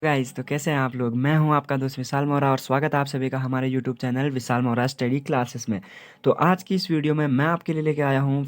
Guys तो कैसे हैं आप लोग। मैं हूं आपका दोस्त विशाल मोरा और स्वागत है आप सभी का हमारे यूट्यूब चैनल विशाल मोरा स्टडी क्लासेस में। तो आज की इस वीडियो में मैं आपके लिए लेके आया हूं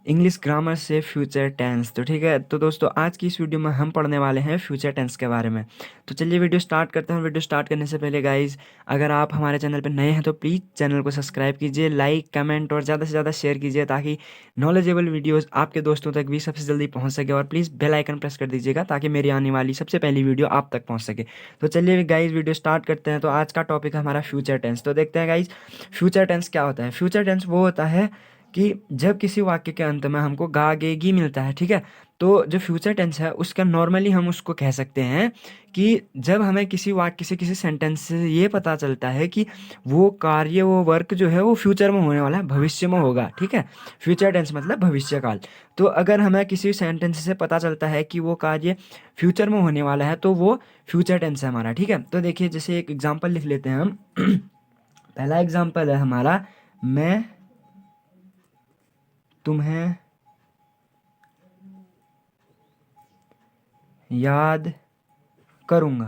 इंग्लिश ग्रामर से फ्यूचर टेंस। तो ठीक है, तो दोस्तों आज की इस वीडियो में हम पढ़ने वाले हैं फ्यूचर टेंस के बारे में। तो चलिए वीडियो स्टार्ट करते हैं। वीडियो स्टार्ट करने से पहले गाइज, अगर आप हमारे चैनल पर नए हैं तो प्लीज़ चैनल को सब्सक्राइब कीजिए, लाइक कमेंट और ज़्यादा से ज़्यादा शेयर कीजिए ताकि नॉलेजेबल वीडियोस आपके दोस्तों तक भी सबसे जल्दी पहुंच सके। और प्लीज़ बेल आइकन प्रेस कर दीजिएगा ताकि मेरी आने वाली सबसे पहली वीडियो आप तक पहुंच सके। तो चलिए गाइज वीडियो स्टार्ट करते हैं। तो आज का टॉपिक है हमारा फ्यूचर टेंस। तो देखते हैं गाइज फ्यूचर टेंस क्या होता है। फ्यूचर टेंस वो होता है कि जब किसी वाक्य के अंत में हमको गा गे गी मिलता है, ठीक है। तो जो फ्यूचर टेंस है उसका नॉर्मली हम उसको कह सकते हैं कि जब हमें किसी वाक्य से किसी सेंटेंस से ये पता चलता है कि वो कार्य वो वर्क जो है वो फ्यूचर में होने वाला है, भविष्य में होगा, ठीक है। फ्यूचर टेंस मतलब भविष्य काल। तो अगर हमें किसी सेंटेंस से पता चलता है कि वो कार्य फ्यूचर में होने वाला है तो वो फ्यूचर टेंस है हमारा, ठीक है। तो देखिए जैसे एक एग्जांपल लिख लेते हैं हम। पहला एग्जांपल है हमारा, मैं तुम्हें याद करूँगा।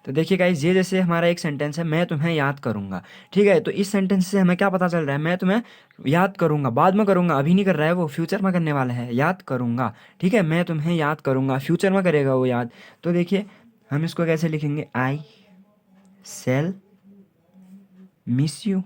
तो देखिए गाइस, ये जैसे हमारा एक सेंटेंस है, मैं तुम्हें याद करूंगा, ठीक है। तो इस सेंटेंस से हमें क्या पता चल रहा है, मैं तुम्हें याद करूंगा, बाद में करूंगा, अभी नहीं कर रहा है, वो फ्यूचर में करने वाला है, याद करूंगा, ठीक है। मैं तुम्हें याद करूंगा, फ्यूचर में करेगा वो याद। तो देखिए हम इसको कैसे लिखेंगे, आई सेल मिस यू।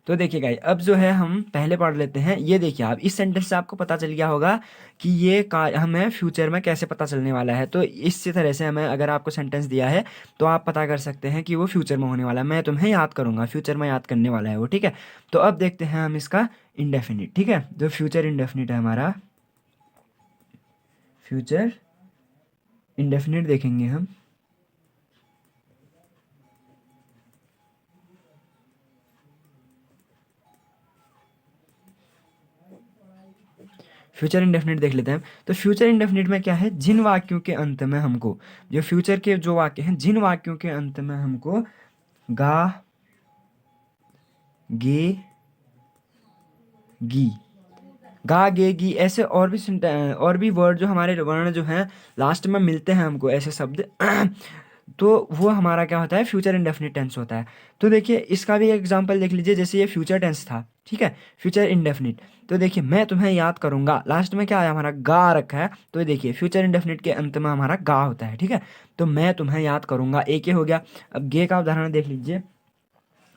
तो देखिए गाइस, अब जो है हम पहले पढ़ लेते हैं। ये देखिए आप इस सेंटेंस से आपको पता चल गया होगा कि ये हमें फ्यूचर में कैसे पता चलने वाला है। तो इसी तरह से हमें अगर आपको सेंटेंस दिया है तो आप पता कर सकते हैं कि वो फ्यूचर में होने वाला है। मैं तुम्हें याद करूंगा, फ्यूचर में याद करने वाला है वो, ठीक है। तो अब देखते हैं हम इसका इंडेफिनिट, ठीक है। जो फ्यूचर इंडेफिनिट है हमारा, फ्यूचर इंडेफिनिट देखेंगे हम। फ्यूचर इंडेफिनिट देख लेते हैं। तो फ्यूचर इंडेफिनिट में क्या है, जिन वाक्यों के अंत में हमको, जो फ्यूचर के जो वाक्य हैं, जिन वाक्यों के अंत में हमको गा गे गी, गा गे गी ऐसे और भी वर्ड जो हमारे वर्ण जो हैं लास्ट में मिलते हैं हमको, ऐसे शब्द तो वो हमारा क्या होता है, फ्यूचर इंडेफिनिट टेंस होता है। तो देखिए इसका भी एग्जांपल देख लीजिए। जैसे ये फ्यूचर टेंस था, ठीक है, फ्यूचर इंडेफिनिट। तो देखिए मैं तुम्हें याद करूंगा, लास्ट में क्या आया हमारा, गा रखा है। तो ये देखिए फ्यूचर इंडेफिनिट के अंत में हमारा गा होता है, ठीक है। तो मैं तुम्हें याद करूंगा, एक ही हो गया। अब गे का उदाहरण देख लीजिए,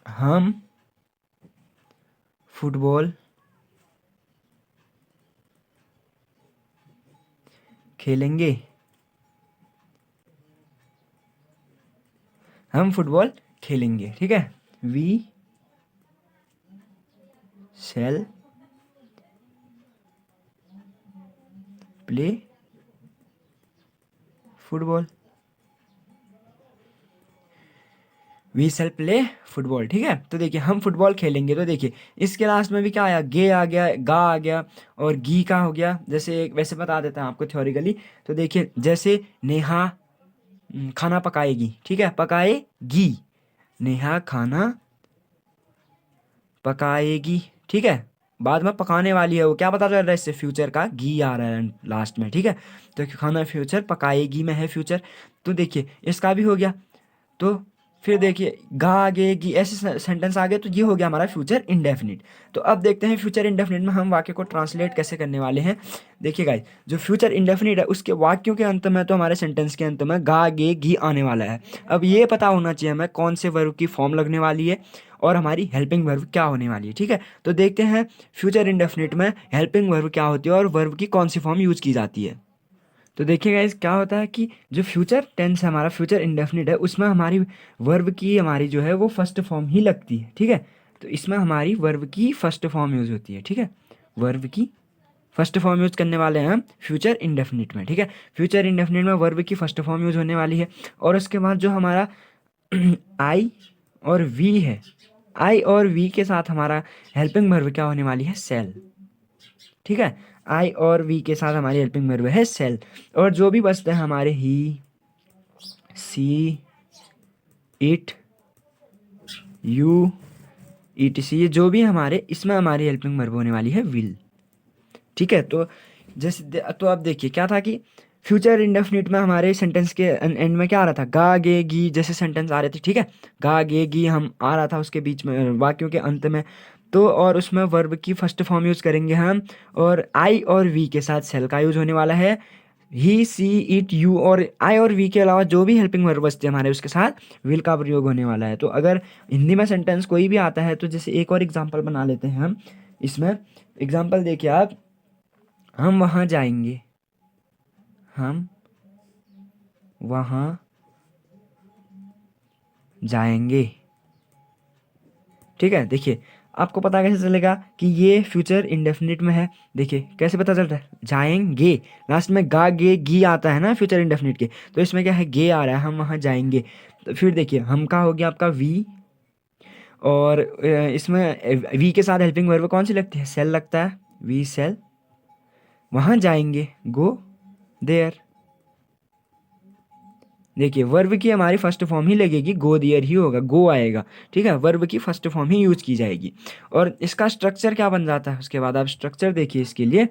हम फुटबॉल खेलेंगे, हम फुटबॉल खेलेंगे, ठीक है। We shall play football, we shall play football, ठीक है। तो देखिए हम फुटबॉल खेलेंगे। तो देखिए इसके लास्ट में भी क्या आया, गे आ गया, गा आ गया और गी का हो गया। जैसे वैसे बता देता हूँ आपको थ्योरिकली। तो देखिए जैसे नेहा खाना पकाएगी, ठीक है, पकाएगी, नेहा खाना पकाएगी, ठीक है। बाद में पकाने वाली है वो, क्या पता चल रहा है इससे, फ्यूचर का गी आ रहा है लास्ट में, ठीक है। तो खाना फ्यूचर, पकाएगी में है फ्यूचर। तो देखिए इसका भी हो गया। तो फिर देखिए गा आगेगी, ऐसे सेंटेंस आ गए। तो ये हो गया हमारा फ्यूचर इंडेफिनिट। तो अब देखते हैं फ्यूचर इंडेफिनिट में हम वाक्य को ट्रांसलेट कैसे करने वाले हैं। देखिए गाइस, जो फ्यूचर इंडेफिनिट है उसके वाक्यों के अंत में, तो हमारे सेंटेंस के अंत में गा गे गी आने वाला है। अब ये पता होना चाहिए हमें कौन से वर्ब की फॉर्म लगने वाली है और हमारी हेल्पिंग वर्ब क्या होने वाली है, ठीक है। तो देखते हैं फ्यूचर इंडेफिनिट में हेल्पिंग वर्ब क्या होती है और वर्ब की कौन सी फॉर्म यूज की जाती है। तो देखिएगा इस क्या होता है कि जो फ्यूचर टेंस है हमारा, फ्यूचर इंडेफिनिट है, उसमें हमारी वर्ब की हमारी जो है वो फर्स्ट फॉर्म ही लगती है, ठीक है। तो इसमें हमारी वर्ब की फर्स्ट फॉर्म यूज होती है, ठीक है। वर्ब की फर्स्ट फॉर्म यूज करने वाले हैं हम फ्यूचर इंडेफिनिट में, ठीक है। फ्यूचर इंडेफिनिट में वर्ब की फर्स्ट फॉर्म यूज होने वाली है। और उसके बाद जो हमारा आई और वी है, आई और वी के साथ हमारा हेल्पिंग वर्ब क्या होने वाली है, सेल, ठीक है। आई और वी के साथ हमारी हेल्पिंग वर्ब है सेल। और जो भी बचते हैं हमारे ही, सी, इट, यू, इट सी, ये जो भी हमारे, इसमें हमारी हेल्पिंग वर्ब होने वाली है विल, ठीक है। तो तो अब देखिए क्या था कि फ्यूचर इंडेफिनिट में हमारे सेंटेंस के एंड में क्या आ रहा था, गा गे गी जैसे सेंटेंस आ रहे थे, ठीक है। गा गे गी हम आ रहा था उसके बीच में वाक्यों के अंत में। तो और उसमें वर्ब की फर्स्ट फॉर्म यूज करेंगे हम, और आई और वी के साथ सेल का यूज होने वाला है। ही सी इट यू, और आई और वी के अलावा जो भी हेल्पिंग वर्ब बचते हैं हमारे उसके साथ विल का प्रयोग होने वाला है। तो अगर हिंदी में सेंटेंस कोई भी आता है तो जैसे एक और एग्जांपल बना लेते हैं हम इसमें। एग्जांपल देखिए आप, हम वहाँ जाएंगे, हम वहाँ जाएंगे, ठीक है। देखिए आपको पता कैसे चलेगा कि ये फ्यूचर इंडेफिनिट में है, देखिए कैसे पता चलता है, जाएंगे लास्ट में गा गे गी आता है ना फ्यूचर इंडेफिनिट के, तो इसमें क्या है, गे आ रहा है, हम वहाँ जाएंगे। तो फिर देखिए हम का हो गया आपका वी, और इसमें वी के साथ हेल्पिंग वर्ब कौन सी लगती है, सेल लगता है, वी सेल वहाँ जाएंगे, गो देयर। देखिए वर्ब की हमारी फर्स्ट फॉर्म ही लगेगी, गो दियर ही होगा, गो आएगा, ठीक है। वर्ब की फर्स्ट फॉर्म ही यूज की जाएगी। और इसका स्ट्रक्चर क्या बन जाता है उसके बाद, आप स्ट्रक्चर देखिए इसके लिए,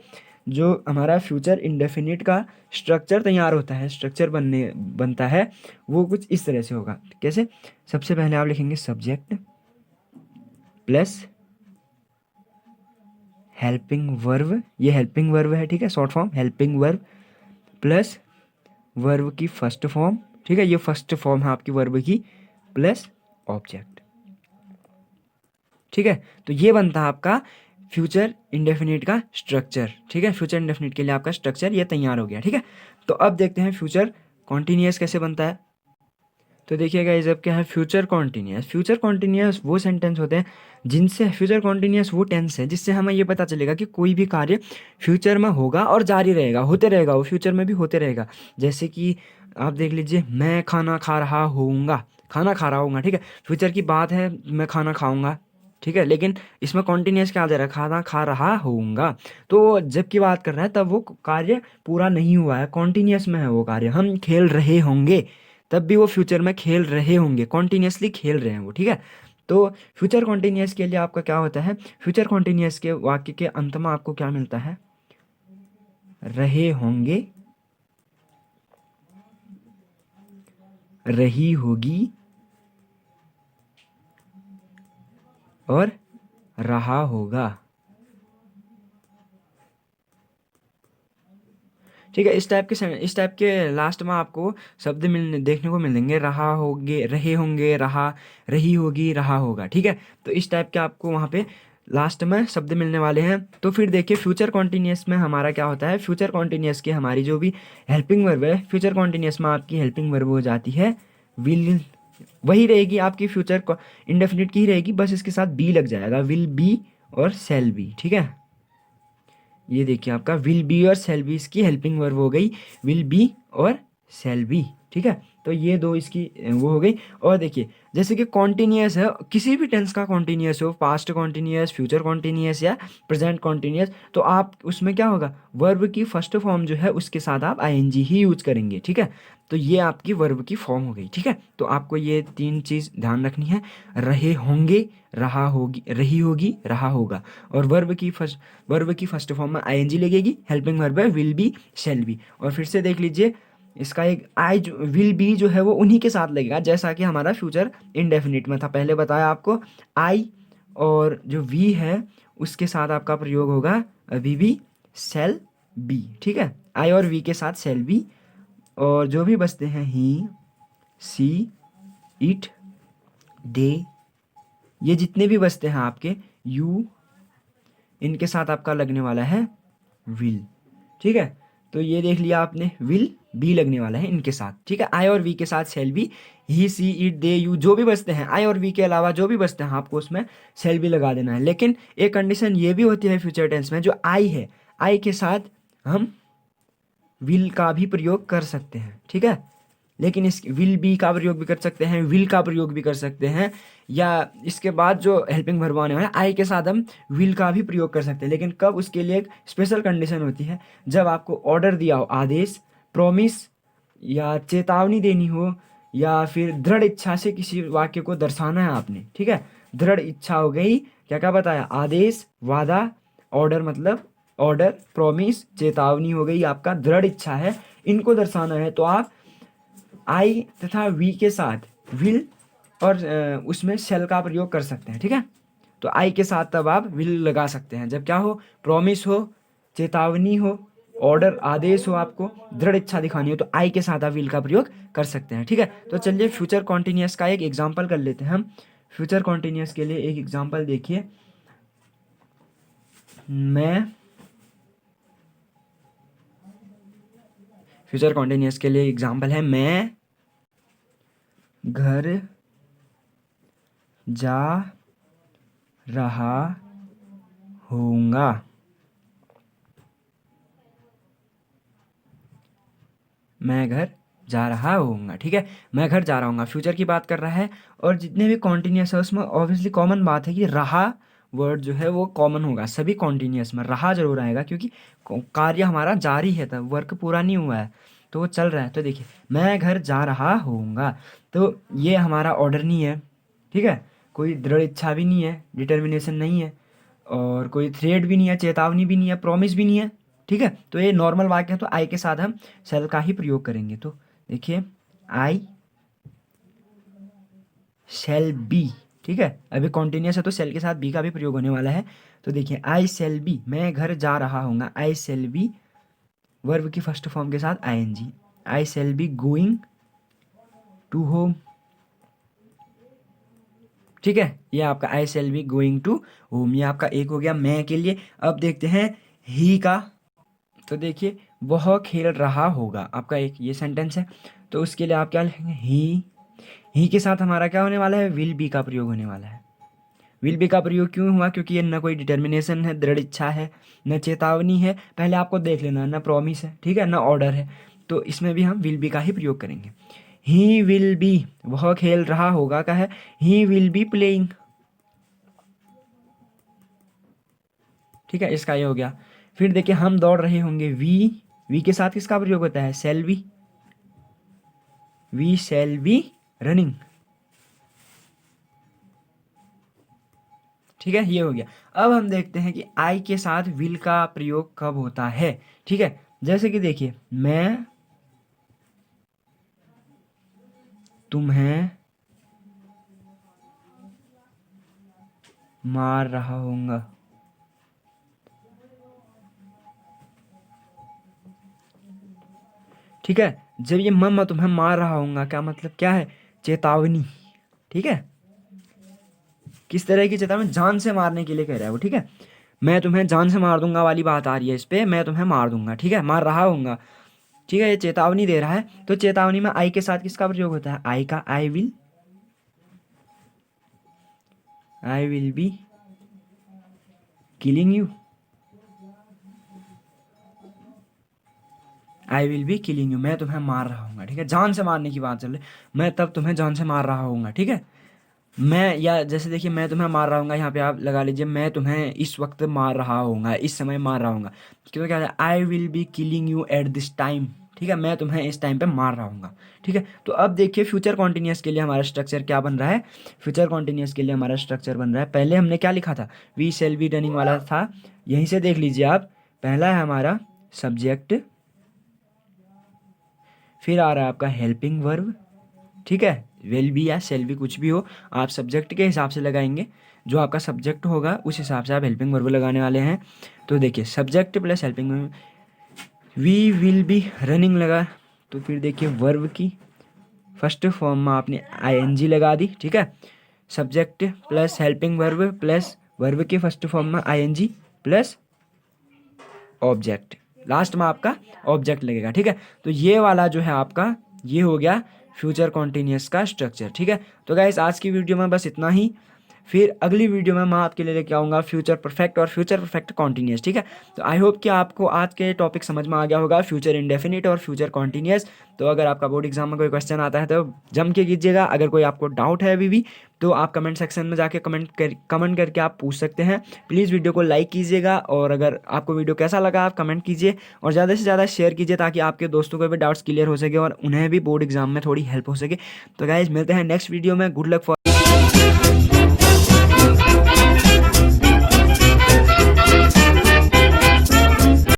जो हमारा फ्यूचर इंडेफिनिट का स्ट्रक्चर तैयार होता है, स्ट्रक्चर बनता है वो कुछ इस तरह से होगा। कैसे, सबसे पहले आप लिखेंगे सब्जेक्ट प्लस हेल्पिंग वर्ब, ये हेल्पिंग वर्ब है, ठीक है, short form helping verb, plus verb की फर्स्ट फॉर्म, ठीक है, ये फर्स्ट फॉर्म है आपकी वर्ब की, प्लस ऑब्जेक्ट, ठीक है। तो ये बनता है आपका फ्यूचर इंडेफिनिट का स्ट्रक्चर, ठीक है। फ्यूचर इंडेफिनिट के लिए आपका स्ट्रक्चर ये तैयार हो गया, ठीक है। तो अब देखते हैं फ्यूचर कॉन्टिन्यूअस कैसे बनता है। तो देखिएगा ये जब क्या है, फ्यूचर कॉन्टिन्यूअस, फ्यूचर कॉन्टिन्यूअस वो सेंटेंस होते हैं जिनसे, फ्यूचर कॉन्टिन्यूअस वो टेंस है जिससे हमें ये पता चलेगा कि कोई भी कार्य फ्यूचर में होगा और जारी रहेगा, होते रहेगा, वो फ्यूचर में भी होते रहेगा। जैसे कि आप देख लीजिए, मैं खाना खा रहा होऊंगा, खाना खा रहा होऊंगा, ठीक है, फ्यूचर की बात है, मैं खाना खाऊंगा, ठीक है, लेकिन इसमें कॉन्टिन्यूअस क्या दे रहा है, खाना खा रहा होऊंगा। तो जब की बात कर रहा है तब वो कार्य पूरा नहीं हुआ है, कॉन्टिन्यूअस में है वो कार्य। हम खेल रहे होंगे, तब भी वो फ्यूचर में खेल रहे होंगे, कॉन्टिन्यूअसली खेल रहे हैं वो, ठीक है। तो फ्यूचर कॉन्टिन्यूअस के लिए आपका क्या होता है, फ्यूचर कॉन्टिन्यूअस के वाक्य के अंत में आपको क्या मिलता है, रहे होंगे, रही होगी, और रहा होगा, ठीक है। इस टाइप के लास्ट में आपको शब्द मिलने देखने को मिलेंगे, रहा होगे, रहे होंगे, रहा, रही होगी, रहा होगा, ठीक है। तो इस टाइप के आपको वहाँ पे लास्ट में शब्द मिलने वाले हैं। तो फिर देखिए फ्यूचर कॉन्टिन्यूअस में हमारा क्या होता है, फ्यूचर कॉन्टिन्यूअस की हमारी जो भी हेल्पिंग वर्ब है, फ्यूचर कॉन्टिन्यूअस में आपकी हेल्पिंग वर्ब हो जाती है विल, वही रहेगी आपकी फ्यूचर इंडेफिनिट की ही रहेगी, बस इसके साथ बी लग जाएगा, विल बी और सेल बी, ठीक है। ये देखिए आपका विल बी और सेल बी इसकी हेल्पिंग वर्ब हो गई, विल बी और सेल बी, ठीक है। तो ये दो इसकी वो हो गई। और देखिए जैसे कि कॉन्टिन्यूअस है, किसी भी टेंस का कॉन्टिन्यूअस हो, पास्ट कॉन्टिन्यूअस, फ्यूचर कॉन्टिन्यूअस या प्रेजेंट कॉन्टिन्यूअस, तो आप उसमें क्या होगा, वर्ब की फर्स्ट फॉर्म जो है उसके साथ आप आईएनजी ही यूज करेंगे, ठीक है। तो ये आपकी वर्ब की फॉर्म हो गई, ठीक है। तो आपको ये तीन चीज़ ध्यान रखनी है, रहे होंगे, रहा होगी, रही होगी, रहा होगा, और वर्ब की फर्स्ट फॉर्म में आईएनजी लगेगी, हेल्पिंग वर्ब है विल बी, शैल बी। और फिर से देख लीजिए इसका एक आई जो विल बी जो है वो उन्हीं के साथ लगेगा जैसा कि हमारा फ्यूचर इंडेफिनिट में था, पहले बताया आपको, आई और जो वी है उसके साथ आपका प्रयोग होगा अभी भी सेल बी, ठीक है, आई और वी के साथ सेल बी। और जो भी बचते हैं ही, सी, इट, दे, ये जितने भी बचते हैं आपके, यू, इनके साथ आपका लगने वाला है विल, ठीक है। तो ये देख लिया आपने, विल बी लगने वाला है इनके साथ, ठीक है। आई और वी के साथ shall be, he, she, it, they, you, जो भी बचते हैं आई और वी के अलावा जो भी बचते हैं आपको उसमें सेल बी लगा देना है। लेकिन एक कंडीशन ये भी होती है फ्यूचर टेंस में, जो आई है, आई के साथ हम विल का भी प्रयोग कर सकते हैं, ठीक है। लेकिन इस विल बी का प्रयोग भी कर सकते हैं, विल का प्रयोग भी कर सकते हैं, या इसके बाद जो हेल्पिंग वर्ब आने वाला है आई के साथ हम विल का भी प्रयोग कर सकते हैं। लेकिन कब, उसके लिए एक स्पेशल कंडीशन होती है, जब आपको ऑर्डर दिया हो, आदेश, प्रॉमिस या चेतावनी देनी हो, या फिर दृढ़ इच्छा से किसी वाक्य को दर्शाना है आपने, ठीक है। दृढ़ इच्छा हो गई, क्या क्या बताया, आदेश, वादा, ऑर्डर मतलब ऑर्डर, प्रॉमिस, चेतावनी हो गई, आपका दृढ़ इच्छा है, इनको दर्शाना है तो आप आई तथा वी के साथ विल और उसमें शेल का प्रयोग कर सकते हैं। ठीक है, तो आई के साथ तब आप विल लगा सकते हैं जब क्या हो, प्रॉमिस हो, चेतावनी हो, ऑर्डर आदेश हो, आपको दृढ़ इच्छा दिखानी हो, तो आई के साथ आप विल का प्रयोग कर सकते हैं। ठीक है, तो चलिए फ्यूचर कॉन्टिन्यूअस का एक एग्जाम्पल कर लेते हैं हम। फ्यूचर कॉन्टिन्यूअस के लिए एक एग्जाम्पल देखिए, फ्यूचर कॉन्टिन्यूअस के लिए एग्जाम्पल है मैं घर जा रहा हूँगा। मैं घर जा रहा हूँगा। ठीक है, मैं घर जा रहा हूँगा फ्यूचर की बात कर रहा है, और जितने भी कॉन्टिन्यूअस है उसमें ऑब्वियसली कॉमन बात है कि रहा वर्ड जो है वो कॉमन होगा, सभी कॉन्टिन्यूअस में रहा जरूर आएगा, क्योंकि कार्य हमारा जारी है, तब वर्क पूरा नहीं हुआ है तो वो चल रहा है। तो देखिए मैं घर जा रहा हूँगा, तो ये हमारा ऑर्डर नहीं है। ठीक है, कोई दृढ़ इच्छा भी नहीं है, डिटर्मिनेशन नहीं है, और कोई थ्रेड भी नहीं है, चेतावनी भी नहीं है, प्रॉमिस भी नहीं है। ठीक है, तो ये नॉर्मल वाक्य है, तो आई के साथ हम शैल का ही प्रयोग करेंगे। तो देखिए आई शैल बी। ठीक है, अभी कॉन्टिन्यूस है तो शैल के साथ बी का भी प्रयोग होने वाला है। तो देखिए आई शैल बी, मैं घर जा रहा हूँगा, आई शैल बी वर्ब की फर्स्ट फॉर्म के साथ ING, I shall be going to home. ठीक है, ये आपका I shall be going to home, ये आपका एक हो गया मैं के लिए। अब देखते हैं ही का, तो देखिए वह खेल रहा होगा, आपका एक ये सेंटेंस है, तो उसके लिए आप क्या लिखेंगे, ही के साथ हमारा क्या होने वाला है, विल बी का प्रयोग होने वाला है। विल बी का प्रयोग क्यों हुआ, क्योंकि ये न कोई डिटर्मिनेशन है, दृढ़ इच्छा है, न चेतावनी है, पहले आपको देख लेना, न प्रॉमिस है, ठीक है, न ऑर्डर है, तो इसमें भी हम विल बी का ही प्रयोग करेंगे। ही विल बी, वह खेल रहा होगा का है, ही विल बी प्लेइंग। ठीक है, इसका ये हो गया। फिर देखिए हम दौड़ रहे होंगे, वी के साथ किसका प्रयोग होता है, shall be, we shall be running. ठीक है, ये हो गया। अब हम देखते हैं कि आई के साथ विल का प्रयोग कब होता है। ठीक है, जैसे कि देखिए मैं तुम्हें मार रहा हूँगा। ठीक है, जब ये मैं तुम्हें मार रहा हूँगा, क्या मतलब क्या है, चेतावनी। ठीक है, किस तरह की चेतावनी, जान से मारने के लिए कह रहा है वो। ठीक है, मैं तुम्हें जान से मार दूंगा वाली बात आ रही है इस पे, मैं तुम्हें मार दूंगा। ठीक है, मार रहा हूँगा। ठीक है, ये चेतावनी दे रहा है, तो चेतावनी में आई के साथ किसका प्रयोग होता है, आई का, I will be killing you, I will be killing you, मैं तुम्हें मार रहा हूँ। ठीक है, जान से मारने की बात चल रही, मैं तब तुम्हें जान से मार रहा हूँ। ठीक है, मैं, या जैसे देखिए मैं तुम्हें मार रहा हूँ, यहाँ पे आप लगा लीजिए मैं तुम्हें इस वक्त मार रहा हूँ, इस समय मार रहा हूँ, क्योंकि क्या है, I will be killing you at this time. ठीक है, मैं तुम्हें इस टाइम पे मार रहा हूँ। ठीक है, तो अब देखिए फ्यूचर कॉन्टिन्यूअस के लिए हमारा स्ट्रक्चर क्या बन रहा है। फ्यूचर कॉन्टिन्यूअस के लिए हमारा स्ट्रक्चर बन रहा है, पहले हमने क्या लिखा था, वी शैल बी रनिंग वाला था, यहीं से देख लीजिए आप, पहला है हमारा सब्जेक्ट, फिर आ रहा है आपका हेल्पिंग वर्ब। ठीक है, विल बी या शैल बी कुछ भी हो, आप सब्जेक्ट के हिसाब से लगाएंगे, जो आपका सब्जेक्ट होगा उस हिसाब से आप हेल्पिंग वर्ब लगाने वाले हैं। तो देखिए subject plus helping verb, we will be running लगा, तो फिर देखिए वर्ब की फर्स्ट फॉर्म में आपने आईएनजी लगा दी। ठीक है, subject plus helping verb plus verb की फर्स्ट फॉर्म में आईएनजी प्लस ऑब्जेक्ट, लास्ट में आपका ऑब्जेक्ट लगेगा। ठीक है, तो ये वाला जो है आपका, ये हो गया फ्यूचर कॉन्टिन्यूअस का स्ट्रक्चर। ठीक है, तो गाइस आज की वीडियो में बस इतना ही, फिर अगली वीडियो में मैं आपके लिए लेके आऊँगा फ्यूचर परफेक्ट और फ्यूचर परफेक्ट कॉन्टिन्यूअस। ठीक है, तो आई होप कि आपको आज के टॉपिक समझ में आ गया होगा, फ्यूचर इंडेफिनिट और फ्यूचर कॉन्टिन्यूअस। तो अगर आपका बोर्ड एग्जाम में कोई क्वेश्चन आता है तो जम के कीजिएगा, अगर कोई आपको डाउट है अभी भी तो आप कमेंट सेक्शन में जाके कमेंट करके आप पूछ सकते हैं। प्लीज़ वीडियो को लाइक कीजिएगा, और अगर आपको वीडियो कैसा लगा आप कमेंट कीजिए, और ज़्यादा से ज़्यादा शेयर कीजिए, ताकि आपके दोस्तों को भी डाउट्स क्लियर हो सके और उन्हें भी बोर्ड एग्जाम में थोड़ी हेल्प हो सके। तो गाइज मिलते हैं नेक्स्ट वीडियो में, गुड लक फॉर